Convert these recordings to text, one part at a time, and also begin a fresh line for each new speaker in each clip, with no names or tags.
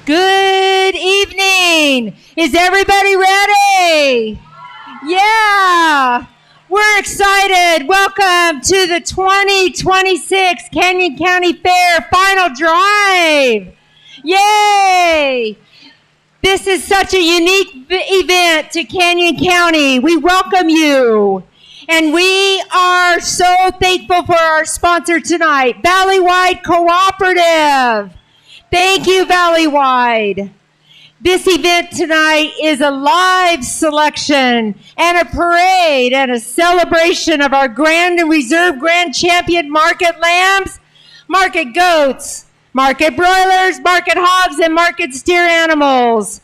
Good evening. Is everybody ready? Yeah. We're excited. Welcome to the 2026 Canyon County Fair Final Drive. Yay! This is such a unique event to Canyon County. We welcome you. And we are so thankful for our sponsor tonight, Valleywide Cooperative. Thank you, Valleywide. This event tonight is a live selection and a parade and a celebration of our Grand and Reserve Grand Champion market lambs, market goats, market broilers, market hogs, and market steer animals.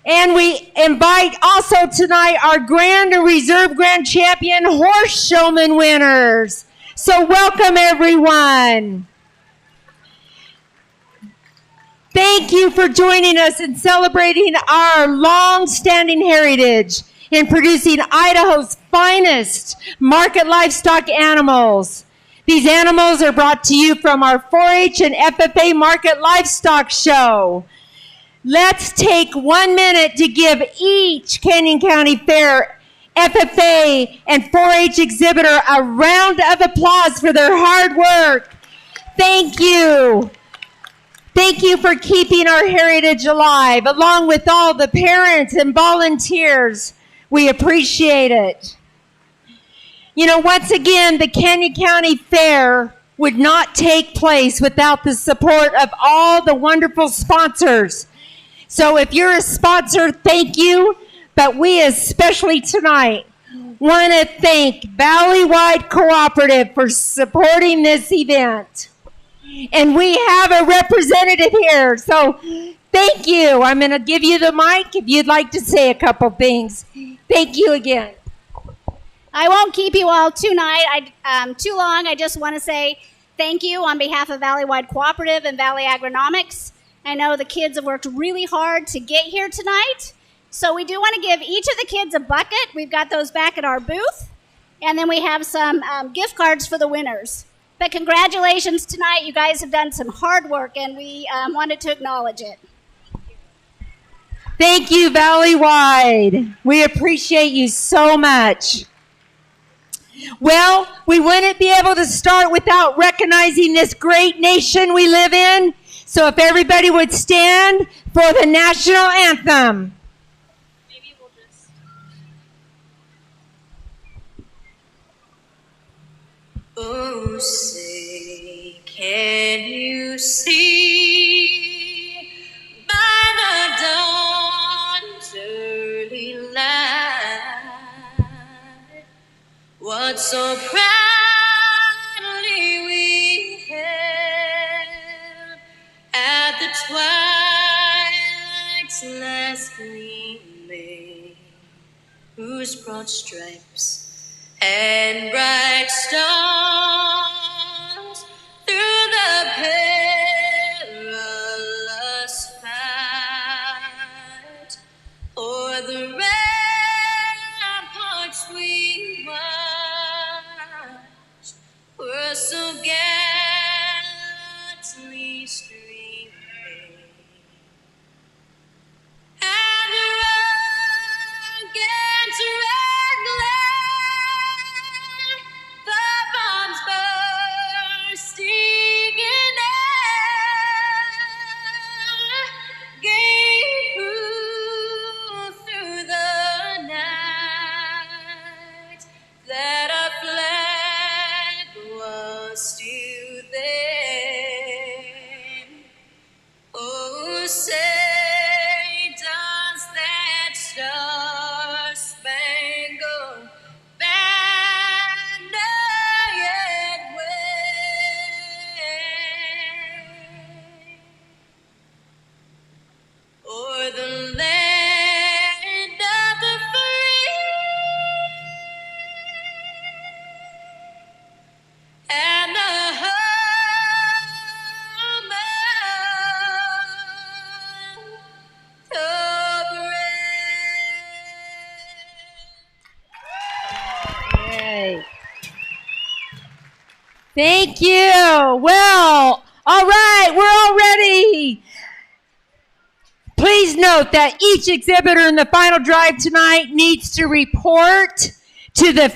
And we invite also tonight our Grand and Reserve Grand Champion horse showman winners. So welcome, everyone. Thank you for joining us in celebrating our long-standing heritage in producing Idaho's finest market livestock animals. These animals are brought to you from our 4-H and FFA Market Livestock Show. Let's take 1 minute to give each Canyon County Fair FFA and 4-H exhibitor a round of applause for their hard work. Thank you. Thank you for keeping our heritage alive, along with all the parents and volunteers. We appreciate it. You know, once again, the Canyon County Fair would not take place without the support of all the wonderful sponsors. So if you're a sponsor, thank you. But we especially tonight want to thank Valleywide Cooperative for supporting this event. And we have a representative here, so thank you. I'm going to give you the mic if you'd like to say a couple things. Thank you again.
I won't keep you all too long. I just want to say thank you on behalf of Valleywide Cooperative and Valley Agronomics. I know the kids have worked really hard to get here tonight, so we do want to give each of the kids a bucket. We've got those back at our booth, and then we have some gift cards for the winners. But congratulations tonight. You guys have done some hard work, and we wanted to acknowledge it.
Thank you, Valleywide. We appreciate you so much. Well, we wouldn't be able to start without recognizing this great nation we live in. So if everybody would stand for the national anthem.
Oh, say, can you see by the dawn's early light what so proudly we hailed at the twilight's last gleaming, whose broad stripes and bright stars through the perilous fight o'er the ramparts we watched were so gallantly streaming. And against red glare, the bombs bursting in air gave proof through the night that our flag was still there. Oh, say does that star-spangled banner yet wave o'er the land of the free and the home of the brave.
Yay. Thank you. Well, all right, we're all ready. Please note that each exhibitor in the final drive tonight needs to report to the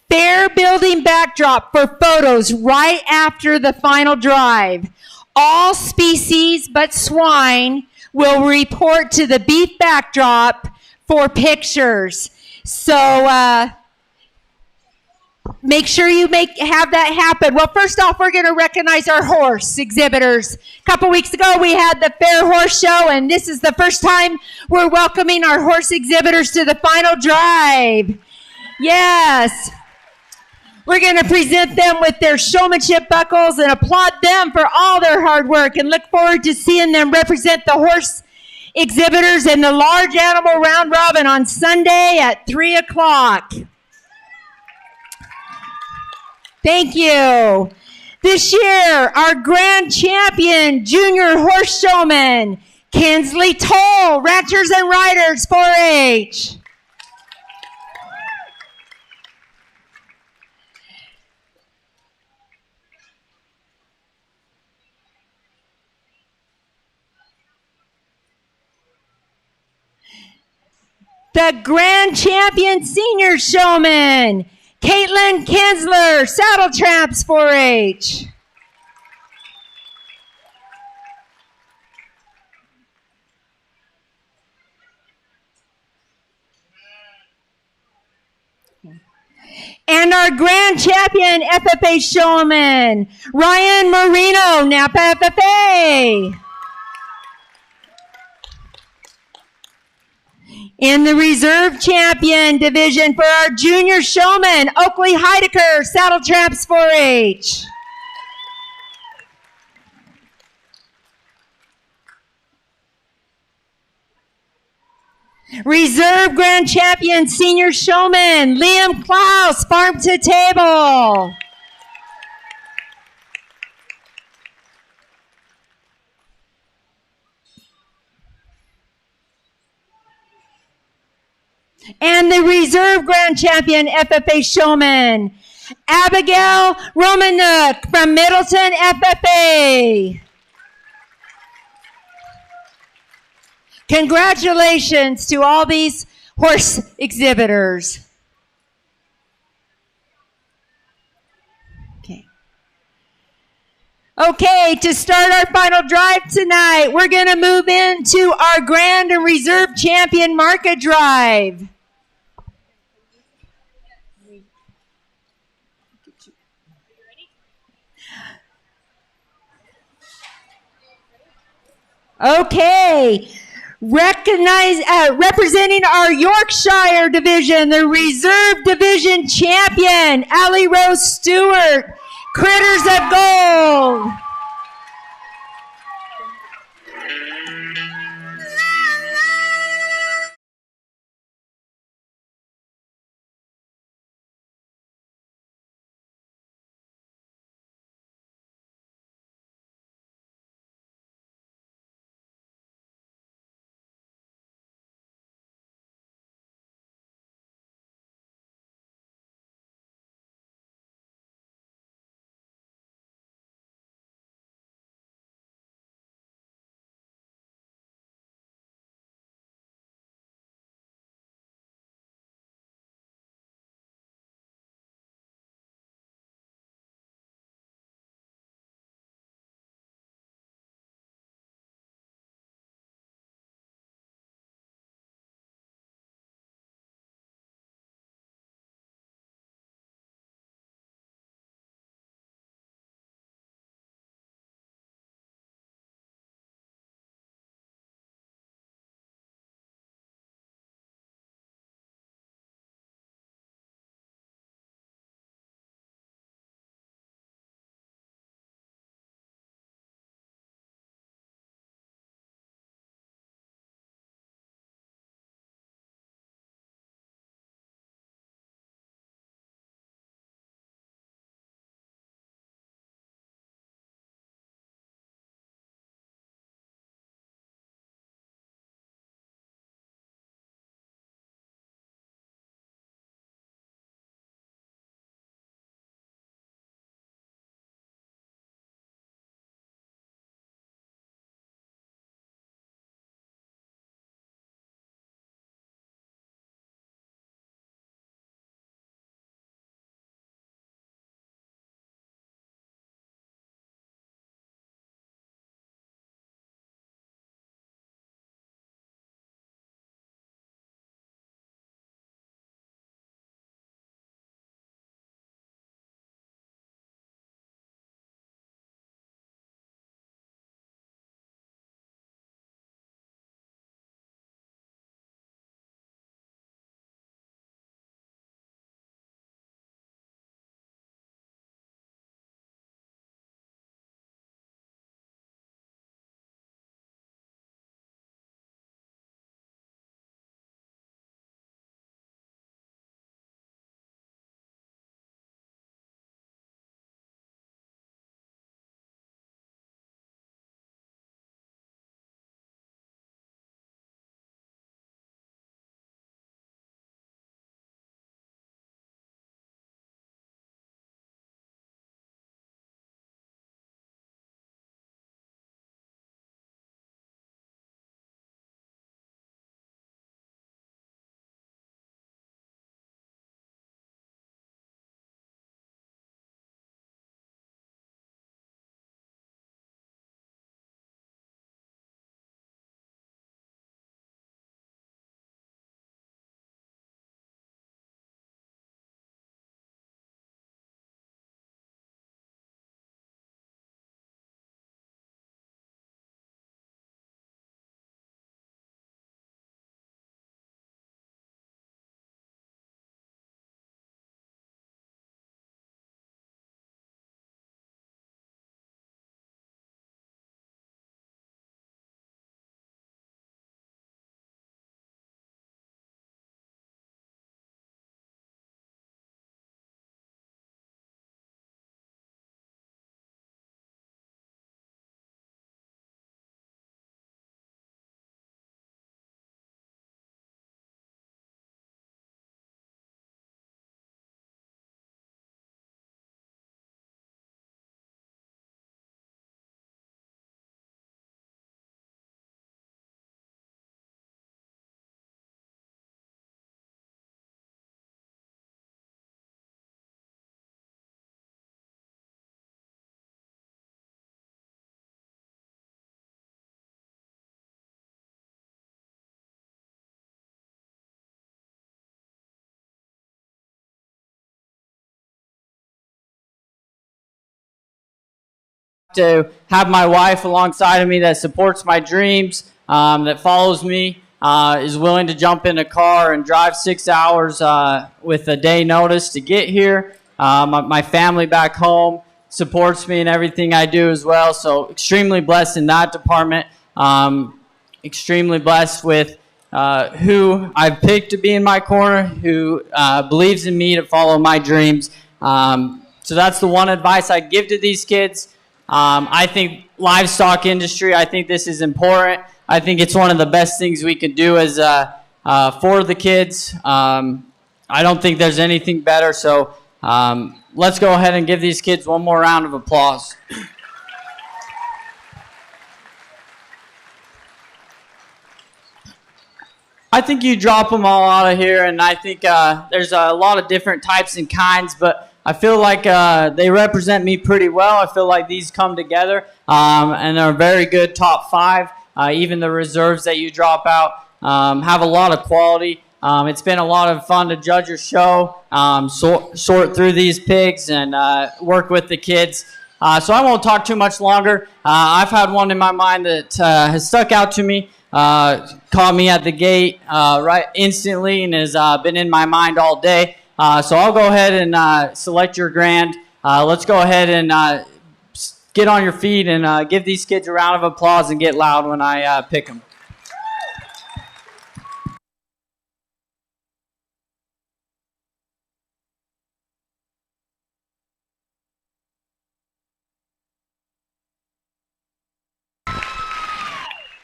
fair building backdrop for photos right after the final drive. All species but swine will report to the beef backdrop for pictures. So make sure you have that happen. Well, first off, we're going to recognize our horse exhibitors. A couple weeks ago, we had the Fair Horse Show, and this is the first time we're welcoming our horse exhibitors to the final drive. Yes. We're going to present them with their showmanship buckles and applaud them for all their hard work and look forward to seeing them represent the horse exhibitors in the large animal round robin on Sunday at 3 o'clock. Thank you. This year, our grand champion, junior horse showman, Kinsley Toll, Ranchers and Riders 4-H. The grand champion senior showman, Caitlin Kinsler, Saddle Tramps 4-H. And our grand champion FFA showman, Ryan Marino, Napa FFA. In the reserve champion division for our junior showman, Oakley Heidecker, Saddle Tramps 4-H. Reserve grand champion senior showman, Liam Klaus, Farm to Table. And the reserve grand champion FFA showman, Abigail Romanuk from Middleton FFA. Congratulations to all these horse exhibitors. Okay, to start our final drive tonight, we're going to move into our grand and reserve champion market drive. Okay, representing our Yorkshire division, the reserve division champion, Allie Rose Stewart, Critters of Gold.
to have my wife alongside of me that supports my dreams, that follows me, is willing to jump in a car and drive 6 hours with a day notice to get here. My family back home supports me in everything I do as well. So extremely blessed in that department. Extremely blessed with who I've picked to be in my corner, who believes in me to follow my dreams. So that's the one advice I give to these kids. I think livestock industry, I think this is important. I think it's one of the best things we can do as for the kids. I don't think there's anything better. So let's go ahead and give these kids one more round of applause. I think you drop them all out of here, and I think there's a lot of different types and kinds, but I feel like they represent me pretty well. I feel like these come together, and they're a very good top 5. Even the reserves that you drop out have a lot of quality. It's been a lot of fun to judge your show, sort through these pigs, and work with the kids. So I won't talk too much longer. I've had one in my mind that has stuck out to me. Caught me at the gate right instantly and has been in my mind all day. So I'll go ahead and select your grand. Let's go ahead and get on your feet and give these kids a round of applause and get loud when I pick them.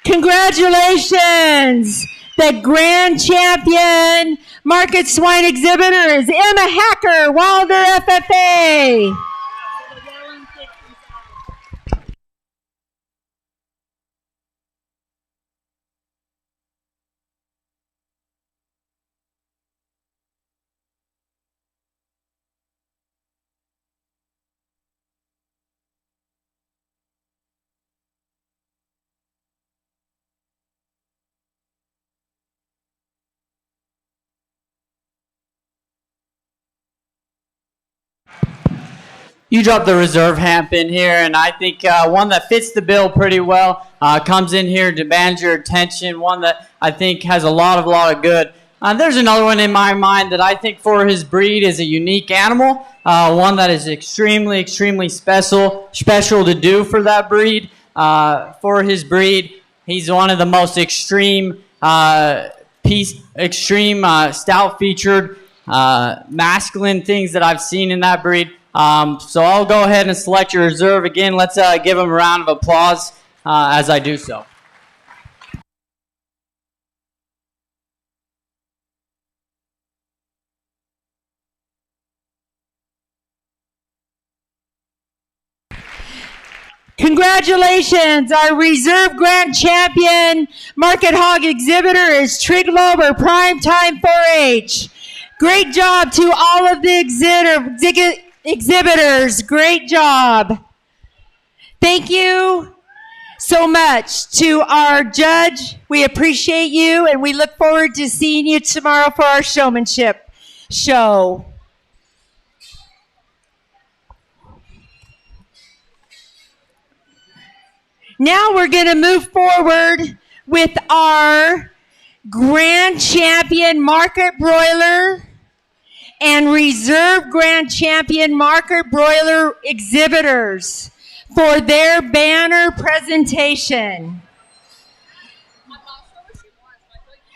Congratulations! The grand champion market swine exhibitor is Emma Hacker, Wilder FFA.
You dropped the reserve hamp in here, and I think one that fits the bill pretty well, comes in here, demands your attention, one that I think has a lot of good. There's another one in my mind that I think for his breed is a unique animal, one that is extremely special to do for that breed. For his breed, he's one of the most extreme stout-featured masculine things that I've seen in that breed. So I'll go ahead and select your reserve again. Let's give him a round of applause as I do so.
Congratulations! Our reserve grand champion market hog exhibitor is Trig Lober, Primetime 4-H. Great job to all of the exhibitors. Great job. Thank you so much to our judge. We appreciate you, and we look forward to seeing you tomorrow for our showmanship show. Now we're going to move forward with our grand champion market broiler and reserve grand champion market broiler exhibitors for their banner presentation.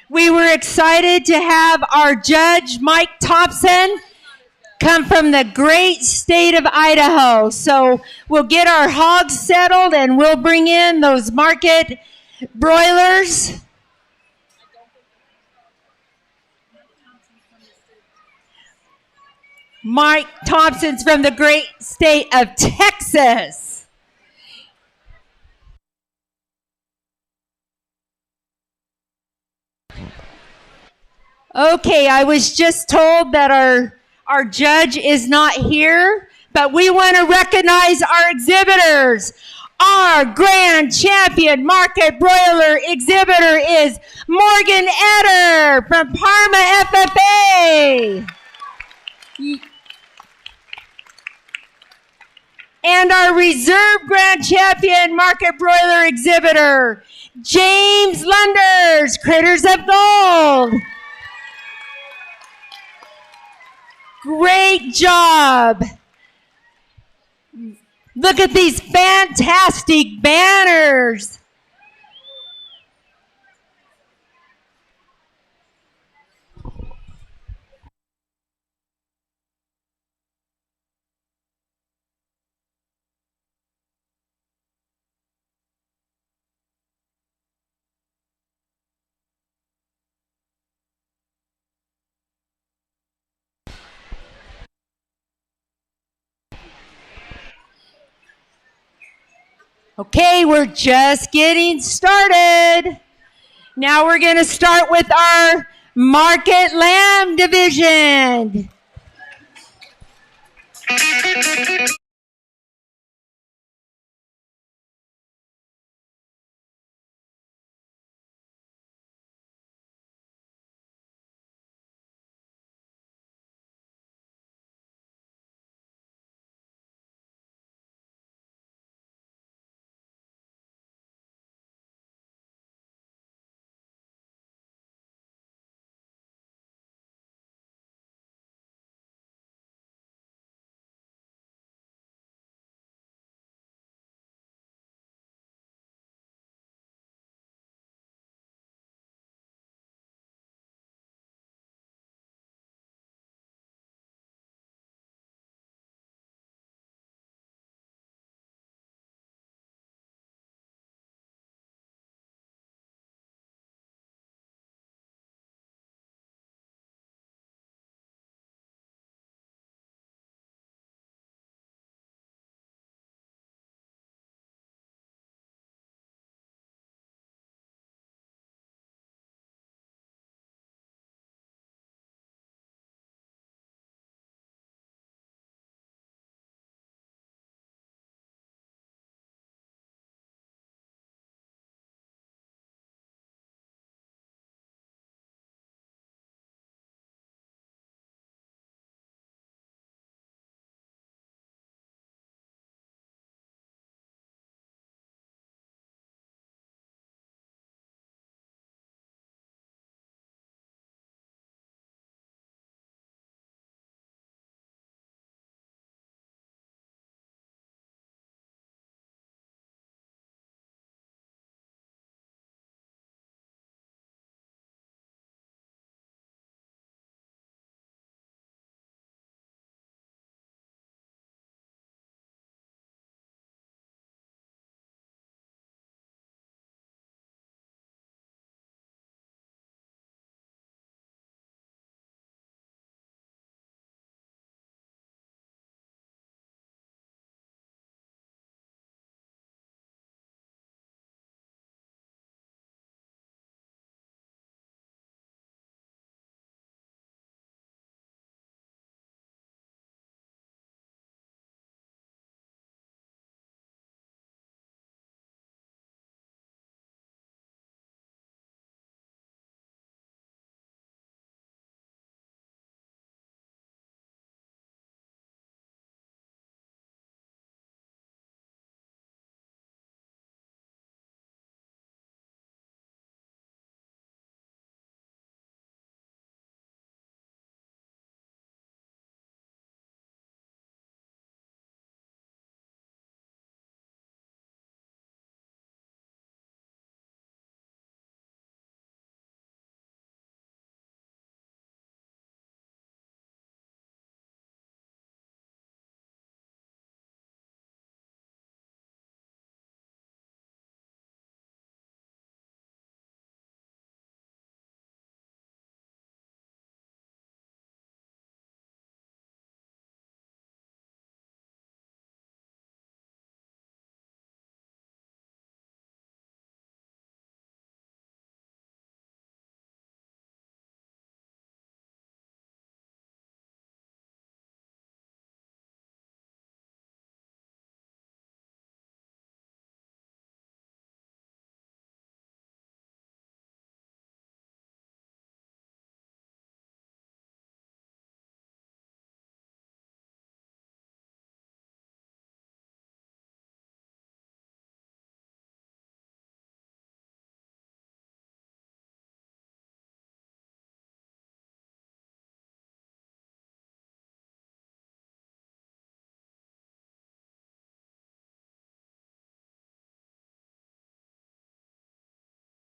We were excited to have our judge, Mike Thompson, come from the great state of Idaho. So we'll get our hogs settled and we'll bring in those market broilers. Mike Thompson's from the great state of Texas. Okay, I was just told that our judge is not here, but we want to recognize our exhibitors. Our grand champion market broiler exhibitor is Morgan Eder from Parma FFA. And and our reserve grand champion market broiler exhibitor, James Lunders, Critters of Gold. Great job. Look at these fantastic banners. Okay, we're just getting started. Now we're going to start with our market lamb division.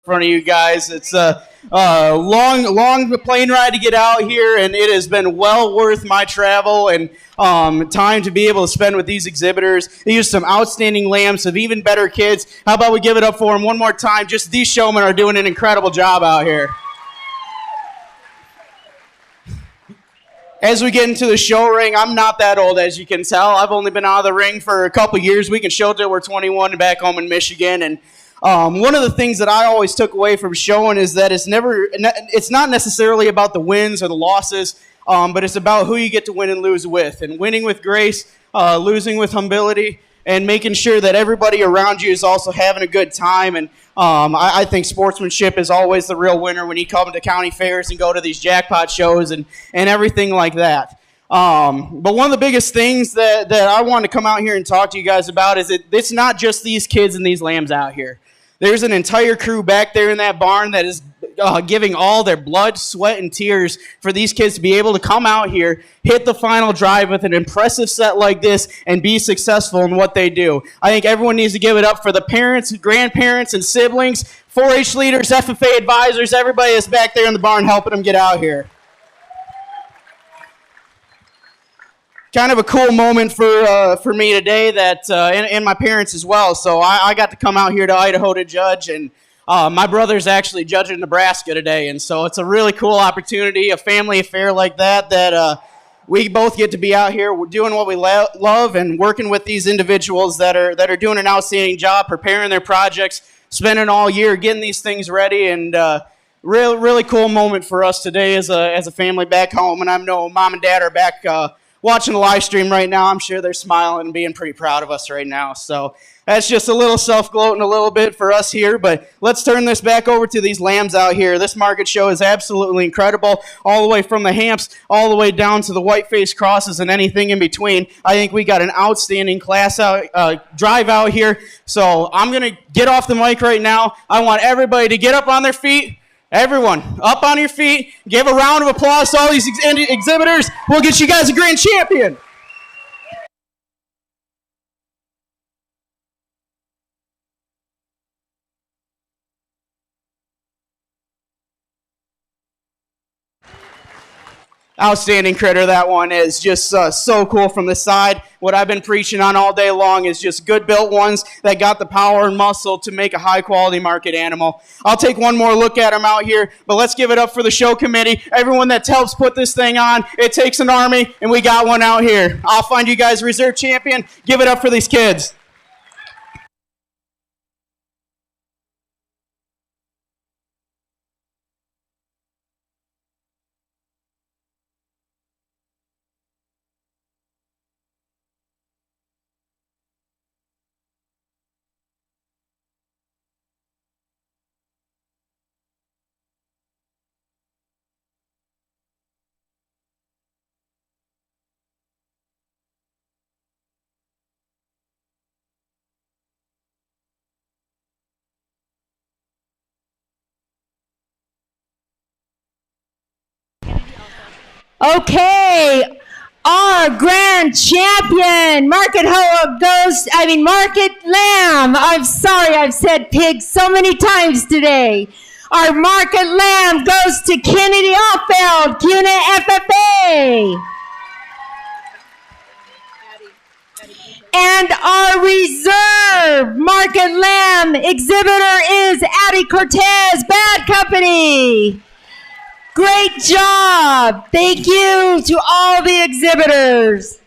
front of you guys. It's a long plane ride to get out here, and it has been well worth my travel and time to be able to spend with these exhibitors. These are some outstanding lambs, some even better kids. How about we give it up for them one more time? Just these showmen are doing an incredible job out here. As we get into the show ring, I'm not that old, as you can tell. I've only been out of the ring for a couple years. We can show till we're 21 and back home in Michigan. And one of the things that I always took away from showing is that it's not necessarily about the wins or the losses, but it's about who you get to win and lose with. And winning with grace, losing with humility, and making sure that everybody around you is also having a good time. And I think sportsmanship is always the real winner when you come to county fairs and go to these jackpot shows and everything like that. But one of the biggest things that I want to come out here and talk to you guys about is it's not just these kids and these lambs out here. There's an entire crew back there in that barn that is giving all their blood, sweat, and tears for these kids to be able to come out here, hit the final drive with an impressive set like this, and be successful in what they do. I think everyone needs to give it up for the parents, grandparents, and siblings, 4-H leaders, FFA advisors, everybody that's back there in the barn helping them get out here. Kind of a cool moment for me today and my parents as well. So I got to come out here to Idaho to judge, and my brother's actually judging Nebraska today, and so it's a really cool opportunity, a family affair like that we both get to be out here doing what we love and working with these individuals that are doing an outstanding job, preparing their projects, spending all year getting these things ready, and really cool moment for us today as a family back home. And I know Mom and Dad are back watching the live stream right now. I'm sure they're smiling and being pretty proud of us right now. So that's just a little self-gloating a little bit for us here, but let's turn this back over to these lambs out here. This market show is absolutely incredible, all the way from the hamps, all the way down to the white-faced crosses and anything in between. I think we got an outstanding class drive out here, so I'm going to get off the mic right now. I want everybody to get up on their feet. Everyone, up on your feet. Give a round of applause to all these exhibitors. We'll get you guys a grand champion. Outstanding critter, that one is just so cool from the side. What I've been preaching on all day long is just good built ones that got the power and muscle to make a high quality market animal. I'll take one more look at them out here, but let's give it up for the show committee. Everyone that helps put this thing on. It takes an army, and we got one out here. I'll find you guys reserve champion. Give it up for these kids.
Okay, our grand champion, Market Lamb. I'm sorry, I've said pig so many times today. Our Market Lamb goes to Kennedy Offeld, CUNA FFA. And our reserve Market Lamb exhibitor is Addie Cortez, Bad Company. Great job. Thank you to all the exhibitors.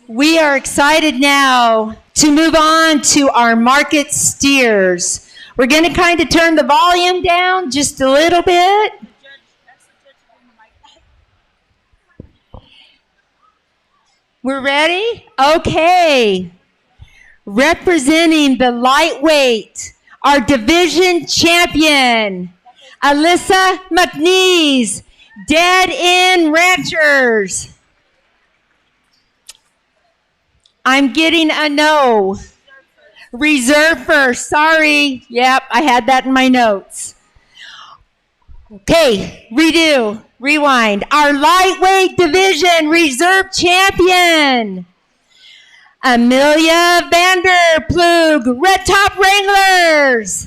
We are excited now to move on to our market steers. We're going to kind of turn the volume down just a little bit. We're ready? Okay. Representing the lightweight, our division champion, Alyssa McNeese, Dead End Ranchers. I'm getting a no. Reserve first. Sorry. Yep, I had that in my notes. Okay, redo. Rewind. Our lightweight division reserve champion, Amelia Vanderplug, Red Top Wranglers.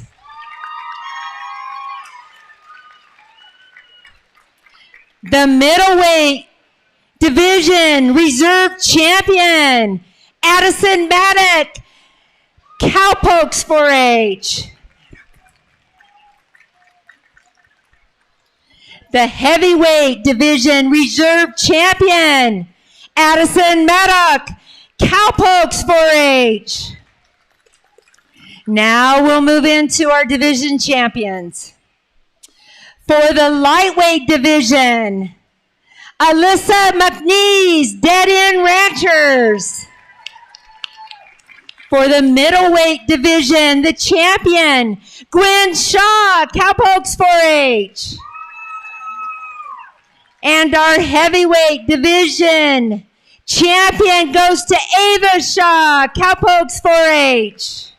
The middleweight division reserve champion, Addison Maddock, Cowpokes 4-H. The heavyweight division reserve champion, Addison Maddock, Cowpokes 4-H. Now we'll move into our division champions. For the lightweight division, Alyssa McNeese, Dead End Ranchers. For the middleweight division, the champion, Gwen Shaw, Cowpokes 4-H. And our heavyweight division champion goes to Ava Shaw, Cowpokes 4-H.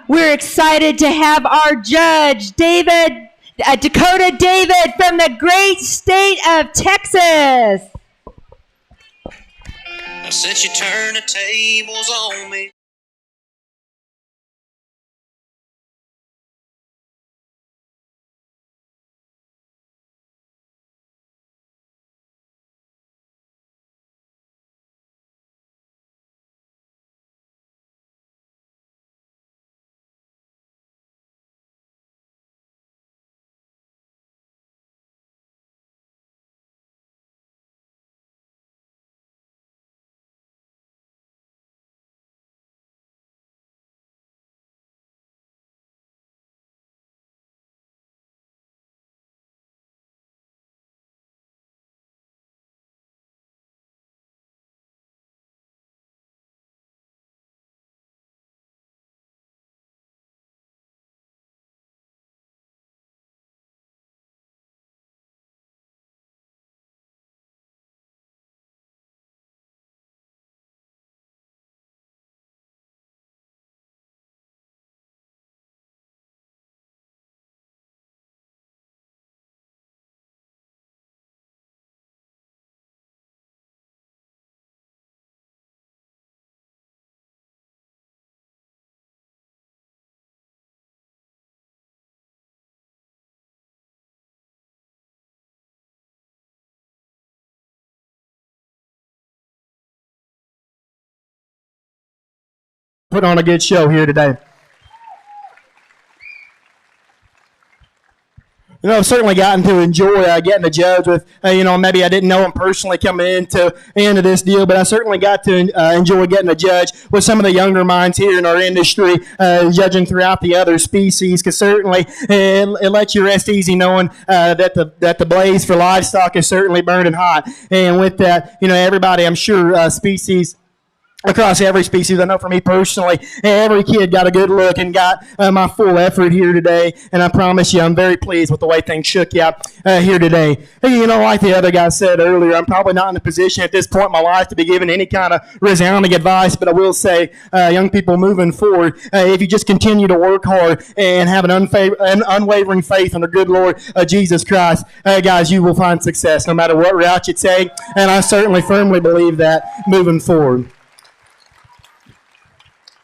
We're excited to have our judge, Dakota David from the great state of Texas.
Since you turned the tables on me.
Put on a good show here today. You know, I've certainly gotten to enjoy getting to judge with, maybe I didn't know him personally coming into this deal, but I certainly got to enjoy getting to judge with some of the younger minds here in our industry, judging throughout the other species, because certainly it lets you rest easy knowing that the blaze for livestock is certainly burning hot. And with that, everybody, I'm sure, species across every species. I know for me personally, every kid got a good look and got my full effort here today, and I promise you I'm very pleased with the way things shook out here today. Like the other guy said earlier, I'm probably not in a position at this point in my life to be giving any kind of resounding advice, but I will say, young people moving forward, if you just continue to work hard and have an unwavering faith in the good Lord Jesus Christ, guys, you will find success no matter what route you take, and I certainly firmly believe that moving forward.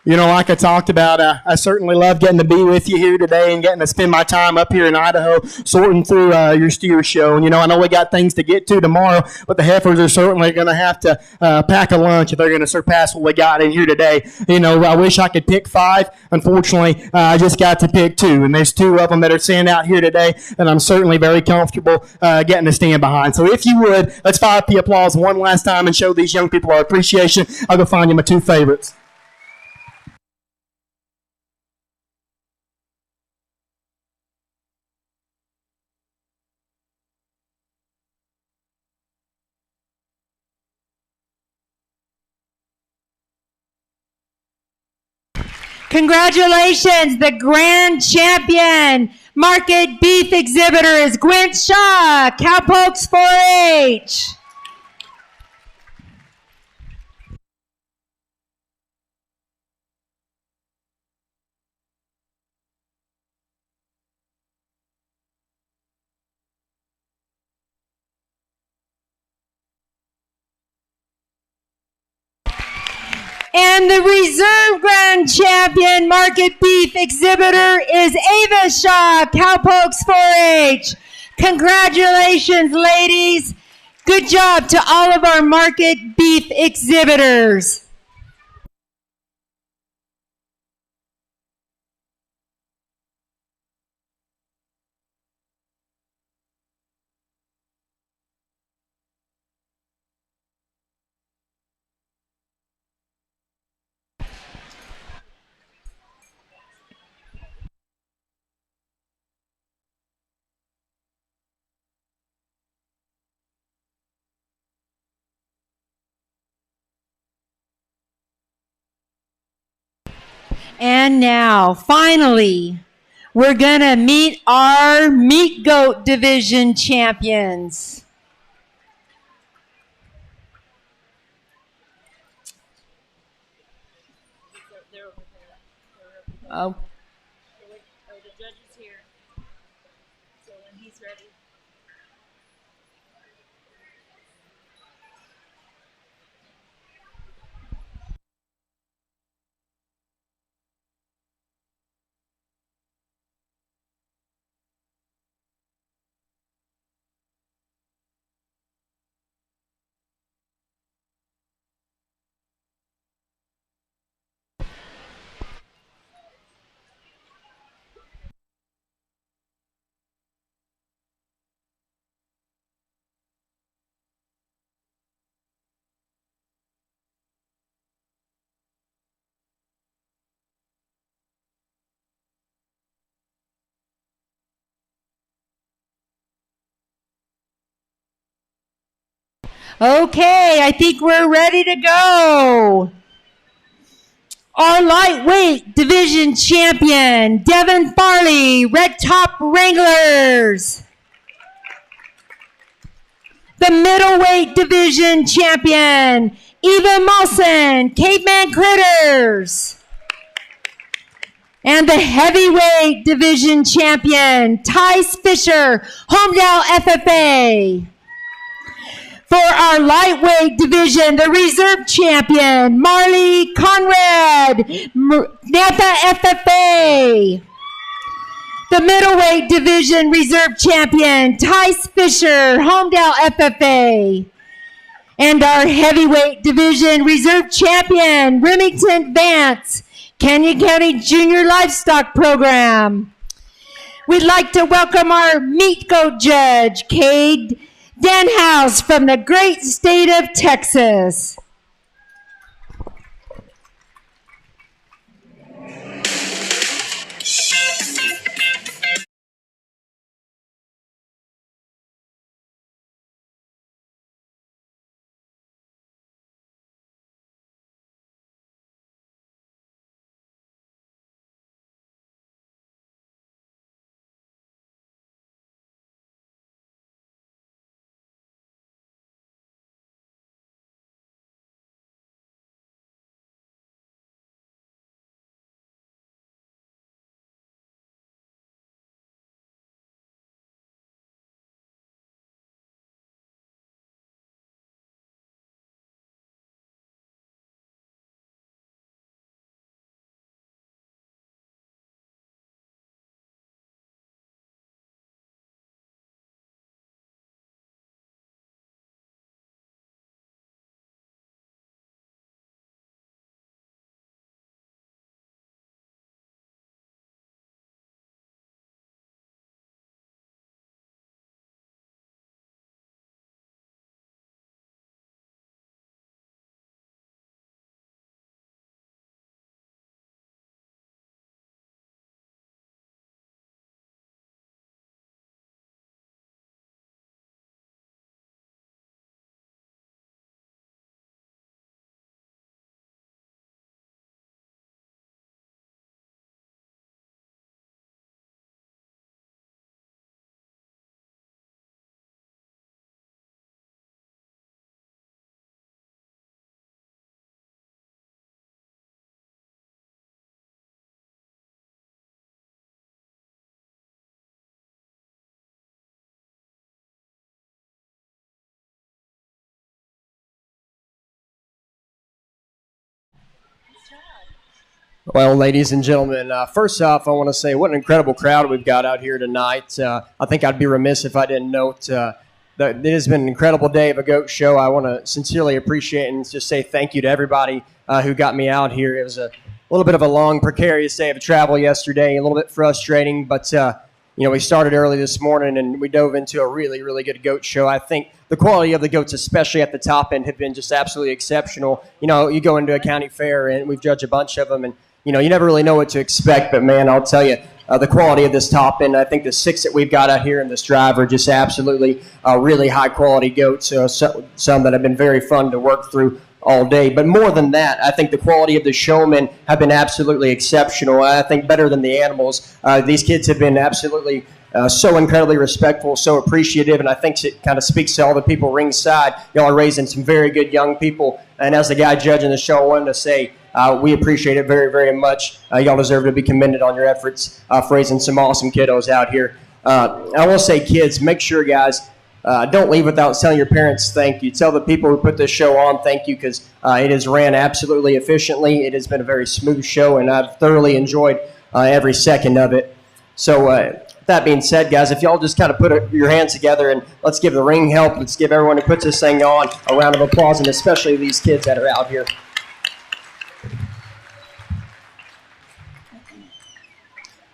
Like I talked about, I certainly love getting to be with you here today and getting to spend my time up here in Idaho sorting through your steer show. And, I know we got things to get to tomorrow, but the heifers are certainly going to have to pack a lunch if they're going to surpass what we got in here today. I wish I could pick 5. Unfortunately, I just got to pick 2, and there's 2 of them that are standing out here today, and I'm certainly very comfortable getting to stand behind. So if you would, let's fire up the applause one last time and show these young people our appreciation. I'll go find you my 2 favorites.
Congratulations, the grand champion, Market beef exhibitor is Gwent Shaw, Cowpokes 4-H. And the reserve grand champion market beef exhibitor is Ava Shaw, Cowpokes 4-H. Congratulations, ladies. Good job to all of our market beef exhibitors. And now, finally, we're going to meet our meat goat division champions. Oh. The judge is here. So when he's ready. Okay, I think we're ready to go. Our lightweight division champion, Devin Farley, Red Top Wranglers. The middleweight division champion, Eva Mawson, Caveman Critters. And the heavyweight division champion, Tice Fisher, Homedale FFA. For our lightweight division, the reserve champion, Marley Conrad, Napa FFA. The middleweight division reserve champion, Tice Fisher, Homedale FFA. And our heavyweight division reserve champion, Remington Vance, Canyon County Junior Livestock Program. We'd like to welcome our meat goat judge, Cade Denhouse from the great state of Texas.
Well, ladies and gentlemen, first off, I want to say what an incredible crowd we've got out here tonight. I think I'd be remiss if I didn't note that it has been an incredible day of a goat show. I want to sincerely appreciate and just say thank you to everybody who got me out here. It was a little bit of a long, precarious day of travel yesterday, a little bit frustrating, but we started early this morning and we dove into a really, really good goat show. I think the quality of the goats, especially at the top end, have been just absolutely exceptional. You go into a county fair and we've judged a bunch of them, and you never really know what to expect, but man, I'll tell you, the quality of this top end, I think the 6 that we've got out here in this drive are just absolutely really high quality goats, some that have been very fun to work through all day. But more than that, I think the quality of the showmen have been absolutely exceptional. I think better than the animals. These kids have been absolutely so incredibly respectful, so appreciative, and I think it kind of speaks to all the people ringside. Y'all are raising some very good young people, and as the guy judging the show, I wanted to say we appreciate it very, very much. Y'all deserve to be commended on your efforts for raising some awesome kiddos out here. I will say, kids, make sure, guys, don't leave without telling your parents thank you. Tell the people who put this show on thank you, because it has ran absolutely efficiently. It has been a very smooth show, and I've thoroughly enjoyed every second of it. So that being said, guys, if y'all just kind of put your hands together and let's give the ring help. Let's give everyone who puts this thing on a round of applause, and especially these kids that are out here.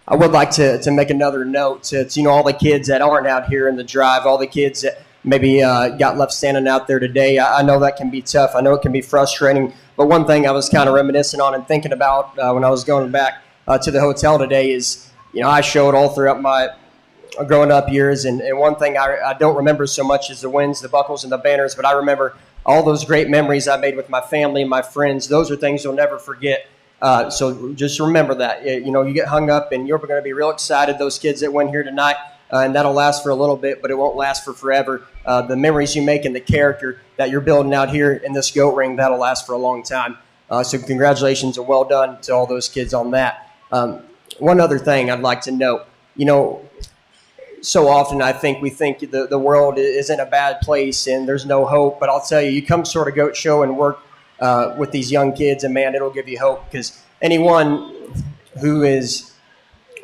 I would like to make another note to all the kids that aren't out here in the drive, all the kids that maybe got left standing out there today. I know that can be tough. I know it can be frustrating. But one thing I was kind of reminiscing on and thinking about when I was going back to the hotel today is, I showed all throughout my growing up years, and one thing I don't remember so much is the wins, the buckles, and the banners, but I remember all those great memories I made with my family and my friends. Those are things you'll never forget. So just remember that. You get hung up, and you're going to be real excited, those kids that win here tonight, and that'll last for a little bit, but it won't last for forever. The memories you make and the character that you're building out here in this goat ring, that'll last for a long time. So congratulations and well done to all those kids on that. One other thing I'd like to note, so often I think we think the world is in a bad place and there's no hope, but I'll tell you, you come sort of goat show and work with these young kids, and man, it'll give you hope, because anyone who is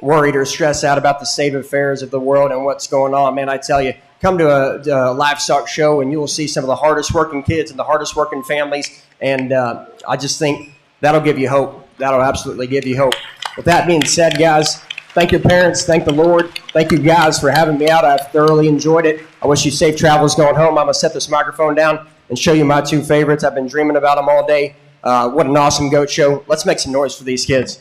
worried or stressed out about the state of affairs of the world and what's going on, man, I tell you, come to a livestock show and you will see some of the hardest working kids and the hardest working families, and I just think that'll give you hope. That'll absolutely give you hope. With that being said, guys, thank your parents, thank the Lord, thank you guys for having me out. I've thoroughly enjoyed it. I wish you safe travels going home. I'm going to set this microphone down and show you my 2 favorites. I've been dreaming about them all day. What an awesome goat show. Let's make some noise for these kids.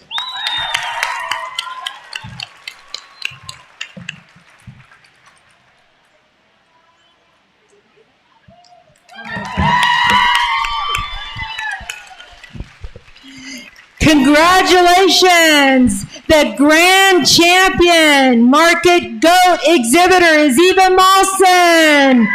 Congratulations! The grand champion market goat exhibitor is Eva Mawson.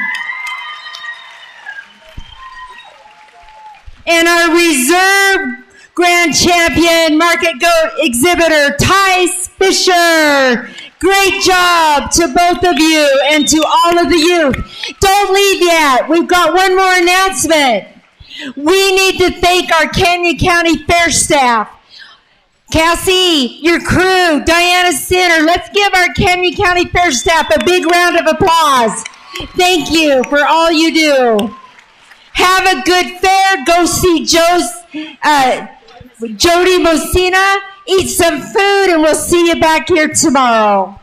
And our reserve grand champion market goat exhibitor, Tice Fisher. Great job to both of you and to all of the youth. Don't leave yet. We've got one more announcement. We need to thank our Canyon County Fair staff. Cassie, your crew, Diana Sinner, let's give our Canyon County Fair staff a big round of applause. Thank you for all you do. Have a good fair. Go see Jody Mosina. Eat some food, and we'll see you back here tomorrow.